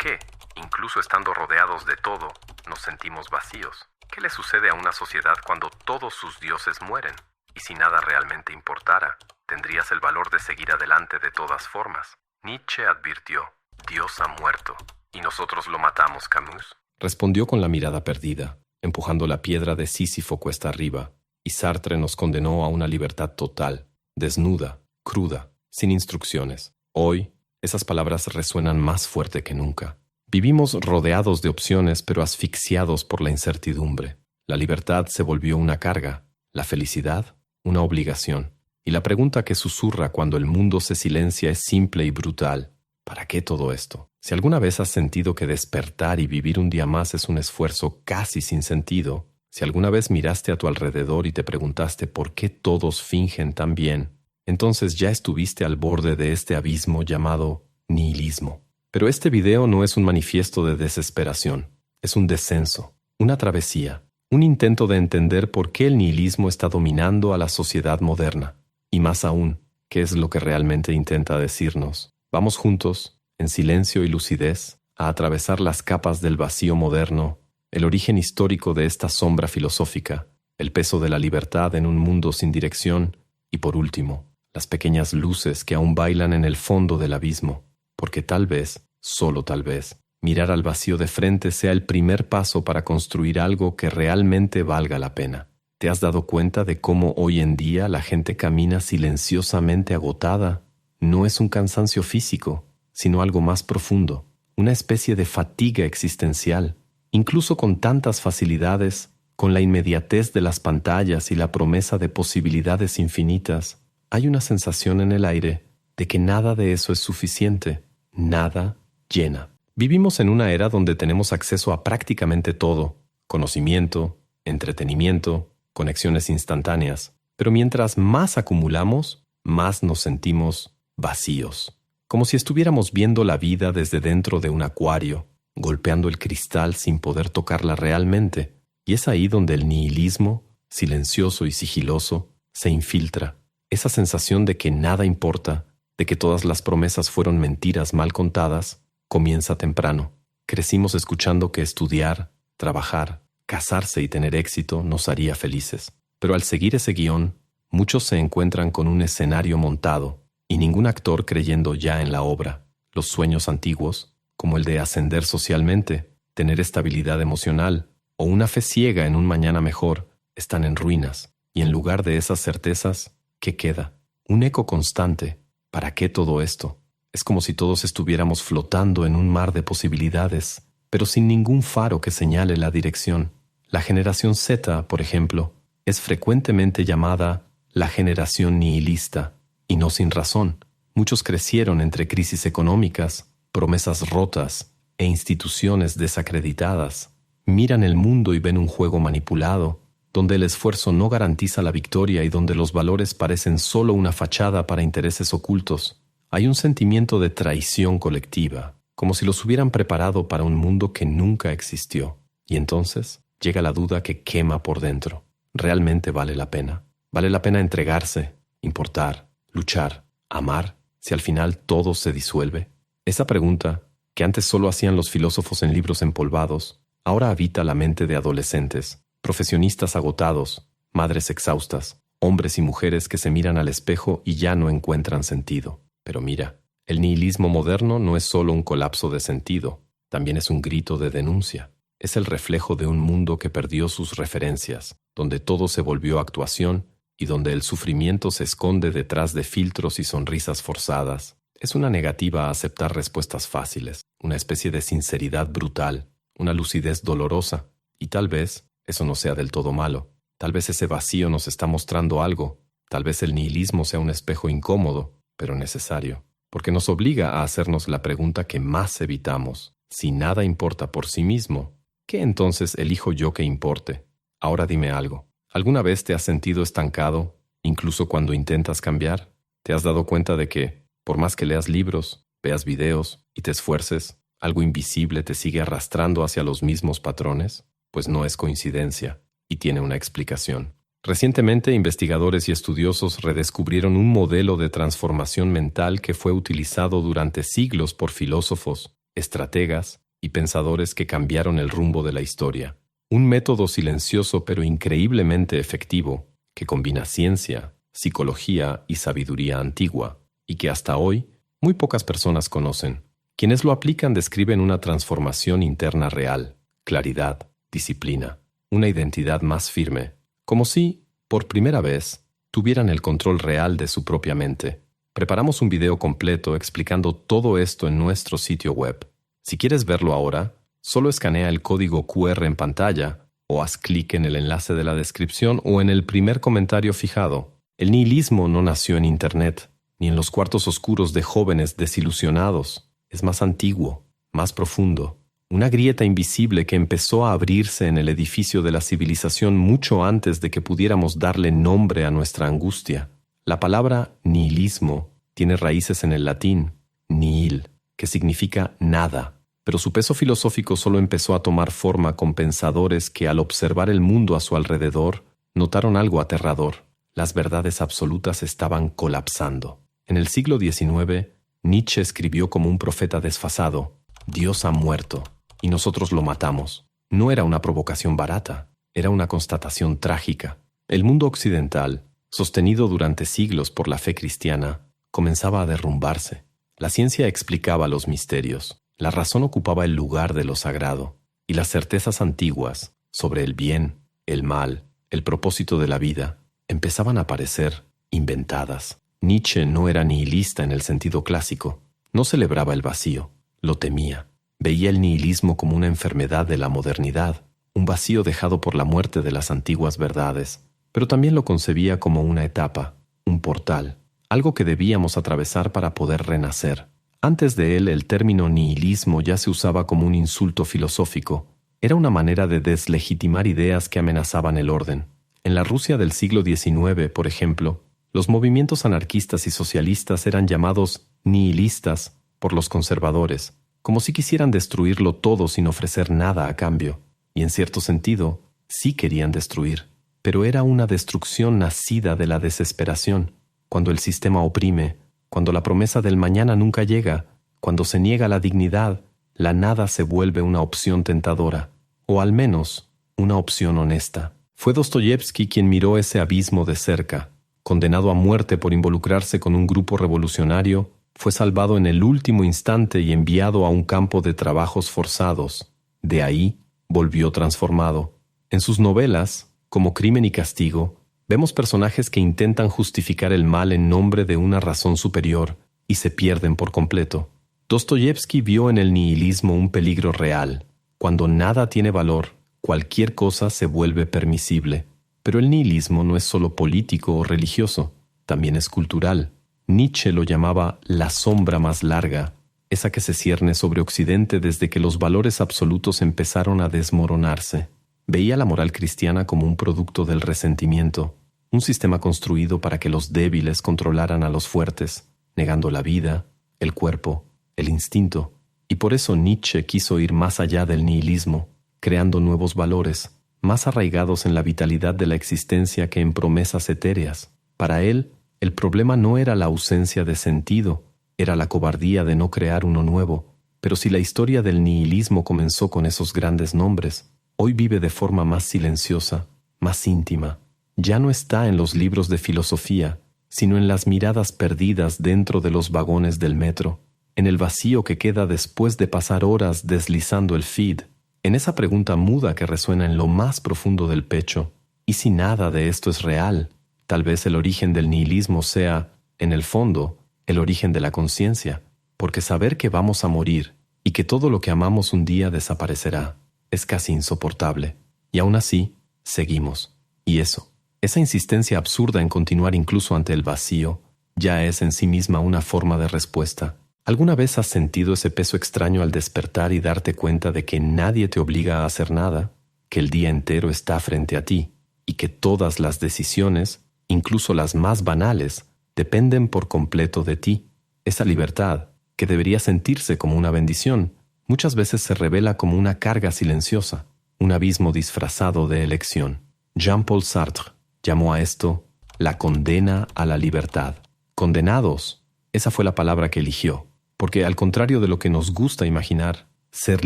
qué, incluso estando rodeados de todo, nos sentimos vacíos? ¿Qué le sucede a una sociedad cuando todos sus dioses mueren? Y si nada realmente importara, tendrías el valor de seguir adelante de todas formas. Nietzsche advirtió, Dios ha muerto, y nosotros lo matamos, Camus. Respondió con la mirada perdida, empujando la piedra de Sísifo cuesta arriba, y Sartre nos condenó a una libertad total, desnuda, cruda, sin instrucciones. Hoy, esas palabras resuenan más fuerte que nunca. Vivimos rodeados de opciones, pero asfixiados por la incertidumbre. La libertad se volvió una carga, la felicidad, una obligación. Y la pregunta que susurra cuando el mundo se silencia es simple y brutal. ¿Para qué todo esto? Si alguna vez has sentido que despertar y vivir un día más es un esfuerzo casi sin sentido, si alguna vez miraste a tu alrededor y te preguntaste por qué todos fingen tan bien, entonces ya estuviste al borde de este abismo llamado nihilismo. Pero este video no es un manifiesto de desesperación, es un descenso, una travesía, un intento de entender por qué el nihilismo está dominando a la sociedad moderna. Y más aún, ¿qué es lo que realmente intenta decirnos? Vamos juntos, en silencio y lucidez, a atravesar las capas del vacío moderno, el origen histórico de esta sombra filosófica, el peso de la libertad en un mundo sin dirección y, por último, las pequeñas luces que aún bailan en el fondo del abismo, porque tal vez, solo tal vez, mirar al vacío de frente sea el primer paso para construir algo que realmente valga la pena. ¿Te has dado cuenta de cómo hoy en día la gente camina silenciosamente agotada? No es un cansancio físico, sino algo más profundo, una especie de fatiga existencial. Incluso con tantas facilidades, con la inmediatez de las pantallas y la promesa de posibilidades infinitas, hay una sensación en el aire de que nada de eso es suficiente, nada llena. Vivimos en una era donde tenemos acceso a prácticamente todo, conocimiento, entretenimiento, conexiones instantáneas, pero mientras más acumulamos, más nos sentimos vacíos, como si estuviéramos viendo la vida desde dentro de un acuario, golpeando el cristal sin poder tocarla realmente, y es ahí donde el nihilismo, silencioso y sigiloso, se infiltra. Esa sensación de que nada importa, de que todas las promesas fueron mentiras mal contadas, comienza temprano. Crecimos escuchando que estudiar, trabajar, casarse y tener éxito nos haría felices. Pero al seguir ese guión, muchos se encuentran con un escenario montado y ningún actor creyendo ya en la obra. Los sueños antiguos, como el de ascender socialmente, tener estabilidad emocional o una fe ciega en un mañana mejor, están en ruinas. Y en lugar de esas certezas, ¿qué queda? Un eco constante. ¿Para qué todo esto? Es como si todos estuviéramos flotando en un mar de posibilidades, pero sin ningún faro que señale la dirección. La generación Z, por ejemplo, es frecuentemente llamada la generación nihilista, y no sin razón. Muchos crecieron entre crisis económicas, promesas rotas e instituciones desacreditadas. Miran el mundo y ven un juego manipulado, donde el esfuerzo no garantiza la victoria y donde los valores parecen solo una fachada para intereses ocultos. Hay un sentimiento de traición colectiva, como si los hubieran preparado para un mundo que nunca existió. Y entonces llega la duda que quema por dentro. ¿Realmente vale la pena? ¿Vale la pena entregarse, importar, luchar, amar, si al final todo se disuelve? Esa pregunta, que antes solo hacían los filósofos en libros empolvados, ahora habita la mente de adolescentes, profesionistas agotados, madres exhaustas, hombres y mujeres que se miran al espejo y ya no encuentran sentido. Pero mira, el nihilismo moderno no es solo un colapso de sentido, también es un grito de denuncia. Es el reflejo de un mundo que perdió sus referencias, donde todo se volvió actuación y donde el sufrimiento se esconde detrás de filtros y sonrisas forzadas. Es una negativa a aceptar respuestas fáciles, una especie de sinceridad brutal, una lucidez dolorosa, y tal vez eso no sea del todo malo. Tal vez ese vacío nos está mostrando algo. Tal vez el nihilismo sea un espejo incómodo, pero necesario, porque nos obliga a hacernos la pregunta que más evitamos. Si nada importa por sí mismo, ¿qué entonces elijo yo que importe? Ahora dime algo. ¿Alguna vez te has sentido estancado, incluso cuando intentas cambiar? ¿Te has dado cuenta de que, por más que leas libros, veas videos y te esfuerces, algo invisible te sigue arrastrando hacia los mismos patrones? Pues no es coincidencia, y tiene una explicación. Recientemente, investigadores y estudiosos redescubrieron un modelo de transformación mental que fue utilizado durante siglos por filósofos, estrategas y pensadores que cambiaron el rumbo de la historia. Un método silencioso pero increíblemente efectivo que combina ciencia, psicología y sabiduría antigua, y que hasta hoy muy pocas personas conocen. Quienes lo aplican describen una transformación interna real, claridad, disciplina, una identidad más firme, como si, por primera vez, tuvieran el control real de su propia mente. Preparamos un video completo explicando todo esto en nuestro sitio web. Si quieres verlo ahora, solo escanea el código QR en pantalla o haz clic en el enlace de la descripción o en el primer comentario fijado. El nihilismo no nació en Internet, ni en los cuartos oscuros de jóvenes desilusionados. Es más antiguo, más profundo. Una grieta invisible que empezó a abrirse en el edificio de la civilización mucho antes de que pudiéramos darle nombre a nuestra angustia. La palabra nihilismo tiene raíces en el latín, nihil, que significa nada, pero su peso filosófico solo empezó a tomar forma con pensadores que al observar el mundo a su alrededor notaron algo aterrador. Las verdades absolutas estaban colapsando. En el siglo XIX, Nietzsche escribió como un profeta desfasado: Dios ha muerto, y nosotros lo matamos. No era una provocación barata, era una constatación trágica. El mundo occidental, sostenido durante siglos por la fe cristiana, comenzaba a derrumbarse. La ciencia explicaba los misterios, la razón ocupaba el lugar de lo sagrado, y las certezas antiguas sobre el bien, el mal, el propósito de la vida, empezaban a aparecer inventadas. Nietzsche no era nihilista en el sentido clásico, no celebraba el vacío, lo temía. Veía el nihilismo como una enfermedad de la modernidad, un vacío dejado por la muerte de las antiguas verdades, pero también lo concebía como una etapa, un portal, algo que debíamos atravesar para poder renacer. Antes de él, el término nihilismo ya se usaba como un insulto filosófico. Era una manera de deslegitimar ideas que amenazaban el orden. En la Rusia del siglo XIX, por ejemplo, los movimientos anarquistas y socialistas eran llamados nihilistas por los conservadores, como si quisieran destruirlo todo sin ofrecer nada a cambio. Y en cierto sentido, sí querían destruir. Pero era una destrucción nacida de la desesperación. Cuando el sistema oprime, cuando la promesa del mañana nunca llega, cuando se niega la dignidad, la nada se vuelve una opción tentadora, o al menos una opción honesta. Fue Dostoyevsky quien miró ese abismo de cerca. Condenado a muerte por involucrarse con un grupo revolucionario, fue salvado en el último instante y enviado a un campo de trabajos forzados. De ahí volvió transformado. En sus novelas, como Crimen y Castigo, vemos personajes que intentan justificar el mal en nombre de una razón superior y se pierden por completo. Dostoyevsky vio en el nihilismo un peligro real. Cuando nada tiene valor, cualquier cosa se vuelve permisible. Pero el nihilismo no es solo político o religioso, también es cultural. Nietzsche lo llamaba la sombra más larga, esa que se cierne sobre Occidente desde que los valores absolutos empezaron a desmoronarse. Veía la moral cristiana como un producto del resentimiento, un sistema construido para que los débiles controlaran a los fuertes, negando la vida, el cuerpo, el instinto. Y por eso Nietzsche quiso ir más allá del nihilismo, creando nuevos valores, más arraigados en la vitalidad de la existencia que en promesas etéreas. Para él, el problema no era la ausencia de sentido, era la cobardía de no crear uno nuevo. Pero si la historia del nihilismo comenzó con esos grandes nombres, hoy vive de forma más silenciosa, más íntima. Ya no está en los libros de filosofía, sino en las miradas perdidas dentro de los vagones del metro, en el vacío que queda después de pasar horas deslizando el feed, en esa pregunta muda que resuena en lo más profundo del pecho. ¿Y si nada de esto es real? Tal vez el origen del nihilismo sea, en el fondo, el origen de la conciencia, porque saber que vamos a morir y que todo lo que amamos un día desaparecerá es casi insoportable. Y aún así, seguimos. Y esa insistencia absurda en continuar incluso ante el vacío, ya es en sí misma una forma de respuesta. ¿Alguna vez has sentido ese peso extraño al despertar y darte cuenta de que nadie te obliga a hacer nada, que el día entero está frente a ti, y que todas las decisiones, incluso las más banales, dependen por completo de ti? Esa libertad, que debería sentirse como una bendición, muchas veces se revela como una carga silenciosa, un abismo disfrazado de elección. Jean-Paul Sartre llamó a esto la condena a la libertad. Condenados, esa fue la palabra que eligió. porque al contrario de lo que nos gusta imaginar, ser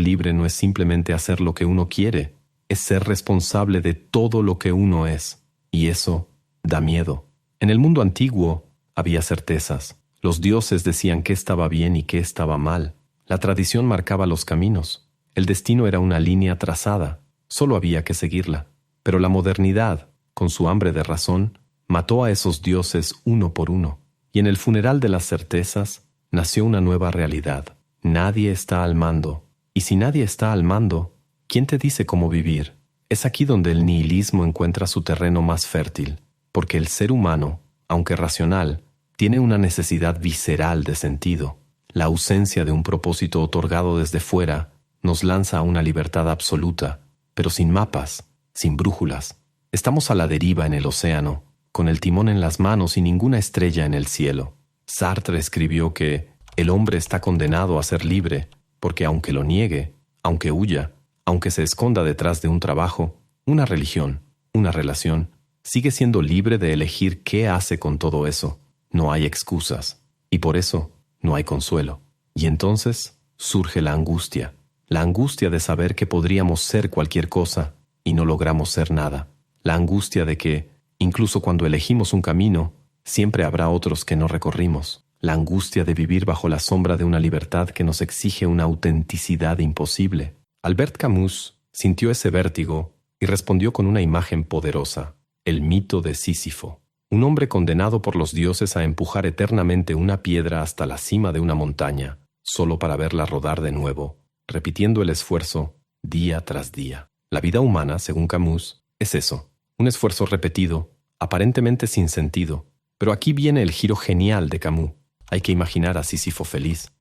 libre no es simplemente hacer lo que uno quiere, es ser responsable de todo lo que uno es, y eso da miedo. En el mundo antiguo había certezas. Los dioses decían qué estaba bien y qué estaba mal. La tradición marcaba los caminos. El destino era una línea trazada. Solo había que seguirla. Pero la modernidad, con su hambre de razón, mató a esos dioses uno por uno. Y en el funeral de las certezas nació una nueva realidad. Nadie está al mando. Y si nadie está al mando, ¿quién te dice cómo vivir? Es aquí donde el nihilismo encuentra su terreno más fértil, porque el ser humano, aunque racional, tiene una necesidad visceral de sentido. La ausencia de un propósito otorgado desde fuera nos lanza a una libertad absoluta, pero sin mapas, sin brújulas. Estamos a la deriva en el océano, con el timón en las manos y ninguna estrella en el cielo. Sartre escribió que el hombre está condenado a ser libre, porque aunque lo niegue, aunque huya, aunque se esconda detrás de un trabajo, una religión, una relación, sigue siendo libre de elegir qué hace con todo eso. No hay excusas, y por eso no hay consuelo. Y entonces surge la angustia de saber que podríamos ser cualquier cosa y no logramos ser nada. La angustia de que, incluso cuando elegimos un camino, siempre habrá otros que no recorrimos. La angustia de vivir bajo la sombra de una libertad que nos exige una autenticidad imposible. Albert Camus sintió ese vértigo y respondió con una imagen poderosa: el mito de Sísifo. Un hombre condenado por los dioses a empujar eternamente una piedra hasta la cima de una montaña, solo para verla rodar de nuevo, repitiendo el esfuerzo día tras día. La vida humana, según Camus, es eso, un esfuerzo repetido, aparentemente sin sentido. Pero aquí viene el giro genial de Camus. Hay que imaginar a Sísifo feliz,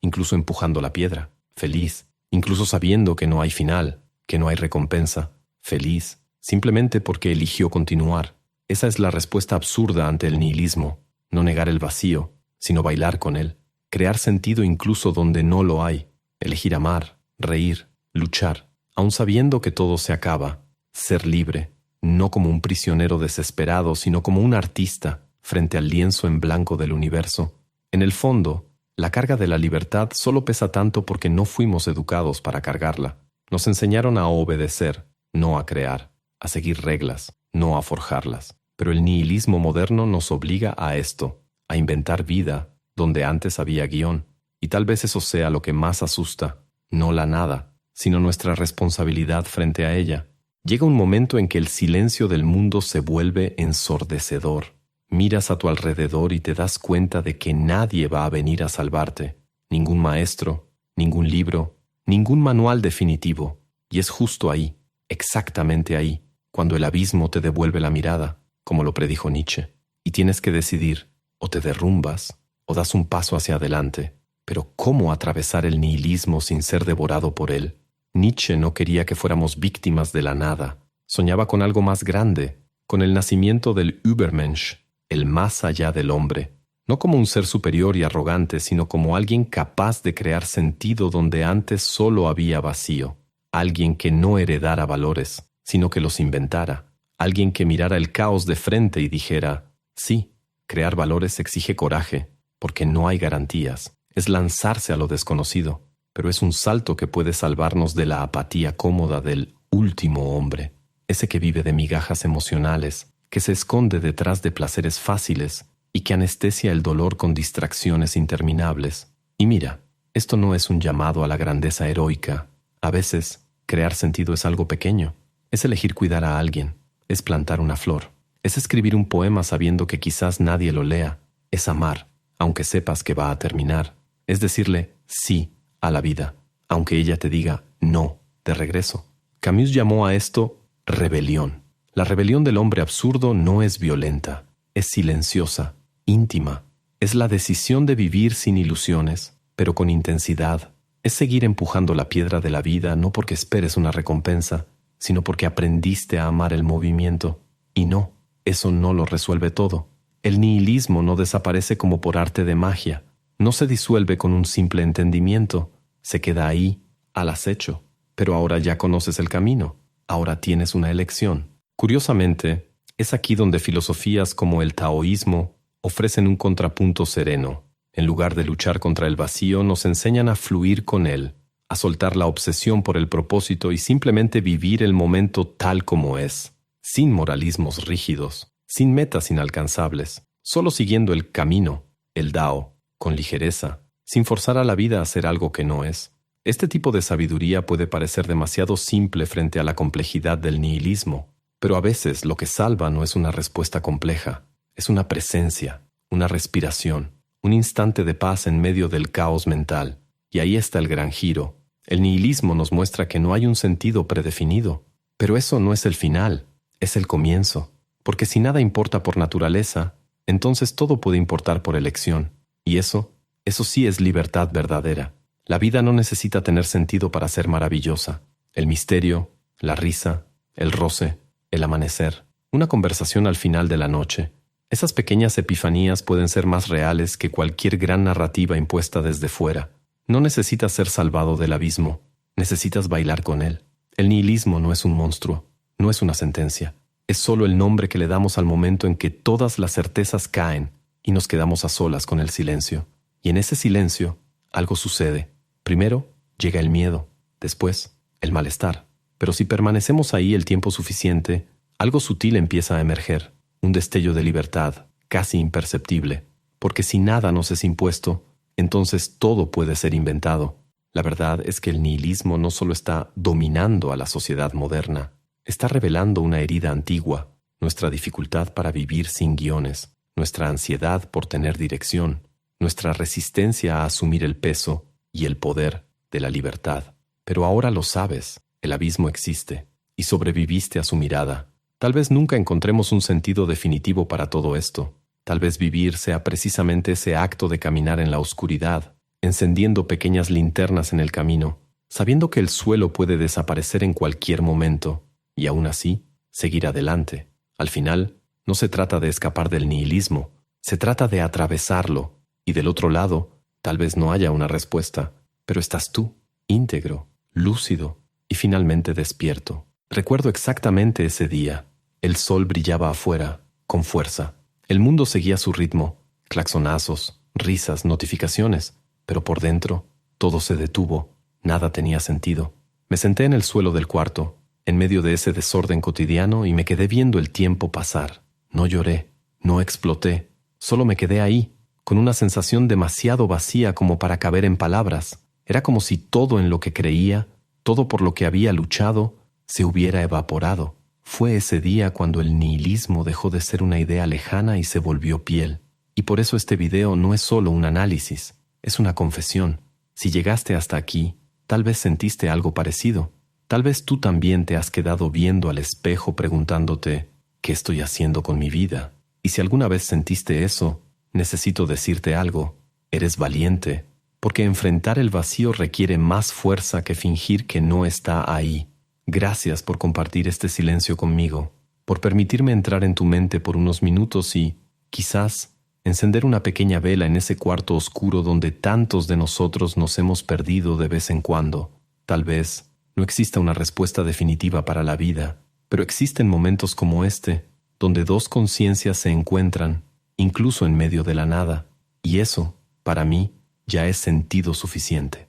incluso empujando la piedra, feliz, incluso sabiendo que no hay final, que no hay recompensa, feliz, simplemente porque eligió continuar. Esa es la respuesta absurda ante el nihilismo: no negar el vacío, sino bailar con él, crear sentido incluso donde no lo hay, elegir amar, reír, luchar, aun sabiendo que todo se acaba, ser libre, no como un prisionero desesperado, sino como un artista frente al lienzo en blanco del universo. En el fondo, la carga de la libertad solo pesa tanto porque no fuimos educados para cargarla. Nos enseñaron a obedecer, no a crear, a seguir reglas, no a forjarlas. Pero el nihilismo moderno nos obliga a esto, a inventar vida donde antes había guión. Y tal vez eso sea lo que más asusta, no la nada, sino nuestra responsabilidad frente a ella. Llega un momento en que el silencio del mundo se vuelve ensordecedor. Miras a tu alrededor y te das cuenta de que nadie va a venir a salvarte. Ningún maestro, ningún libro, ningún manual definitivo. Y es justo ahí, exactamente ahí, cuando el abismo te devuelve la mirada, como lo predijo Nietzsche, y tienes que decidir: o te derrumbas o das un paso hacia adelante. Pero ¿cómo atravesar el nihilismo sin ser devorado por él? Nietzsche no quería que fuéramos víctimas de la nada. Soñaba con algo más grande, con el nacimiento del Übermensch, el más allá del hombre. No como un ser superior y arrogante, sino como alguien capaz de crear sentido donde antes solo había vacío. Alguien que no heredara valores, sino que los inventara. Alguien que mirara el caos de frente y dijera: sí, crear valores exige coraje, porque no hay garantías. Es lanzarse a lo desconocido, pero es un salto que puede salvarnos de la apatía cómoda del último hombre, ese que vive de migajas emocionales, que se esconde detrás de placeres fáciles y que anestesia el dolor con distracciones interminables. Y mira, esto no es un llamado a la grandeza heroica. A veces, crear sentido es algo pequeño. Es elegir cuidar a alguien. Es plantar una flor. Es escribir un poema sabiendo que quizás nadie lo lea. Es amar, aunque sepas que va a terminar. Es decirle sí a la vida, aunque ella te diga no de regreso. Camus llamó a esto rebelión. La rebelión del hombre absurdo no es violenta, es silenciosa, íntima. Es la decisión de vivir sin ilusiones, pero con intensidad. Es seguir empujando la piedra de la vida no porque esperes una recompensa, sino porque aprendiste a amar el movimiento. Y no, eso no lo resuelve todo. El nihilismo no desaparece como por arte de magia. No se disuelve con un simple entendimiento. Se queda ahí, al acecho. Pero ahora ya conoces el camino. Ahora tienes una elección. Curiosamente, es aquí donde filosofías como el taoísmo ofrecen un contrapunto sereno. En lugar de luchar contra el vacío, nos enseñan a fluir con él, a soltar la obsesión por el propósito y simplemente vivir el momento tal como es, sin moralismos rígidos, sin metas inalcanzables, solo siguiendo el camino, el Dao, con ligereza, sin forzar a la vida a hacer algo que no es. Este tipo de sabiduría puede parecer demasiado simple frente a la complejidad del nihilismo, pero a veces lo que salva no es una respuesta compleja, es una presencia, una respiración, un instante de paz en medio del caos mental. Y ahí está el gran giro. El nihilismo nos muestra que no hay un sentido predefinido, pero eso no es el final, es el comienzo, porque si nada importa por naturaleza, entonces todo puede importar por elección, y eso sí es libertad verdadera. La vida no necesita tener sentido para ser maravillosa. El misterio, la risa, el roce, el amanecer, una conversación al final de la noche. Esas pequeñas epifanías pueden ser más reales que cualquier gran narrativa impuesta desde fuera. No necesitas ser salvado del abismo, necesitas bailar con él. El nihilismo no es un monstruo, no es una sentencia. Es solo el nombre que le damos al momento en que todas las certezas caen y nos quedamos a solas con el silencio. Y en ese silencio, algo sucede. Primero, llega el miedo, después, el malestar. Pero si permanecemos ahí el tiempo suficiente, algo sutil empieza a emerger, un destello de libertad, casi imperceptible. Porque si nada nos es impuesto, entonces todo puede ser inventado. La verdad es que el nihilismo no solo está dominando a la sociedad moderna, está revelando una herida antigua, nuestra dificultad para vivir sin guiones, nuestra ansiedad por tener dirección, nuestra resistencia a asumir el peso y el poder de la libertad. Pero ahora lo sabes, el abismo existe, y sobreviviste a su mirada. Tal vez nunca encontremos un sentido definitivo para todo esto. Tal vez vivir sea precisamente ese acto de caminar en la oscuridad, encendiendo pequeñas linternas en el camino, sabiendo que el suelo puede desaparecer en cualquier momento, y aún así, seguir adelante. Al final, no se trata de escapar del nihilismo, se trata de atravesarlo, y del otro lado, tal vez no haya una respuesta, pero estás tú, íntegro, lúcido y finalmente despierto. Recuerdo exactamente ese día. El sol brillaba afuera, con fuerza. El mundo seguía su ritmo, claxonazos, risas, notificaciones, pero por dentro todo se detuvo, nada tenía sentido. Me senté en el suelo del cuarto, en medio de ese desorden cotidiano y me quedé viendo el tiempo pasar. No lloré, no exploté, solo me quedé ahí, con una sensación demasiado vacía como para caber en palabras. Era como si todo en lo que creía, todo por lo que había luchado, se hubiera evaporado. Fue ese día cuando el nihilismo dejó de ser una idea lejana y se volvió piel. Y por eso este video no es solo un análisis, es una confesión. Si llegaste hasta aquí, tal vez sentiste algo parecido. Tal vez tú también te has quedado viendo al espejo preguntándote, ¿qué estoy haciendo con mi vida? Y si alguna vez sentiste eso, necesito decirte algo. Eres valiente, porque enfrentar el vacío requiere más fuerza que fingir que no está ahí. Gracias por compartir este silencio conmigo, por permitirme entrar en tu mente por unos minutos y, quizás, encender una pequeña vela en ese cuarto oscuro donde tantos de nosotros nos hemos perdido de vez en cuando. Tal vez no exista una respuesta definitiva para la vida, pero existen momentos como este, donde dos conciencias se encuentran, incluso en medio de la nada, y eso, para mí, ya es sentido suficiente.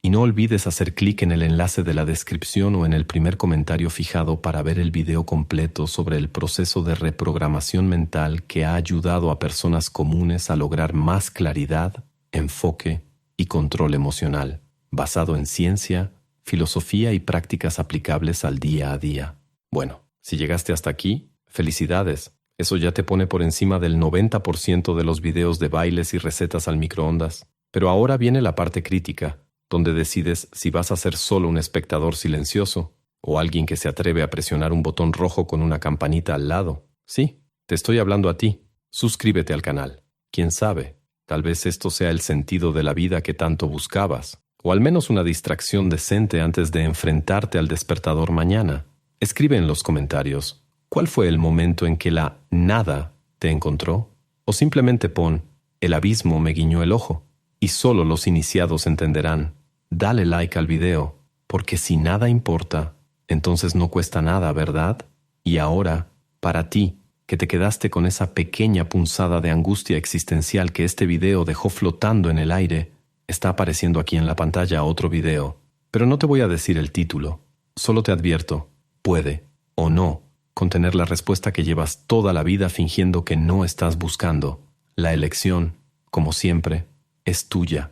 Y no olvides hacer clic en el enlace de la descripción o en el primer comentario fijado para ver el video completo sobre el proceso de reprogramación mental que ha ayudado a personas comunes a lograr más claridad, enfoque y control emocional, basado en ciencia, filosofía y prácticas aplicables al día a día. Bueno, si llegaste hasta aquí, felicidades. Eso ya te pone por encima del 90% de los videos de bailes y recetas al microondas. Pero ahora viene la parte crítica, donde decides si vas a ser solo un espectador silencioso o alguien que se atreve a presionar un botón rojo con una campanita al lado. Sí, te estoy hablando a ti. Suscríbete al canal. Quién sabe, tal vez esto sea el sentido de la vida que tanto buscabas, o al menos una distracción decente antes de enfrentarte al despertador mañana. Escribe en los comentarios, ¿cuál fue el momento en que la nada te encontró? O simplemente pon, el abismo me guiñó el ojo, y solo los iniciados entenderán. Dale like al video, porque si nada importa, entonces no cuesta nada, ¿verdad? Y ahora, para ti, que te quedaste con esa pequeña punzada de angustia existencial que este video dejó flotando en el aire, está apareciendo aquí en la pantalla otro video. Pero no te voy a decir el título, solo te advierto, puede, o no, contener la respuesta que llevas toda la vida fingiendo que no estás buscando. La elección, como siempre, es tuya.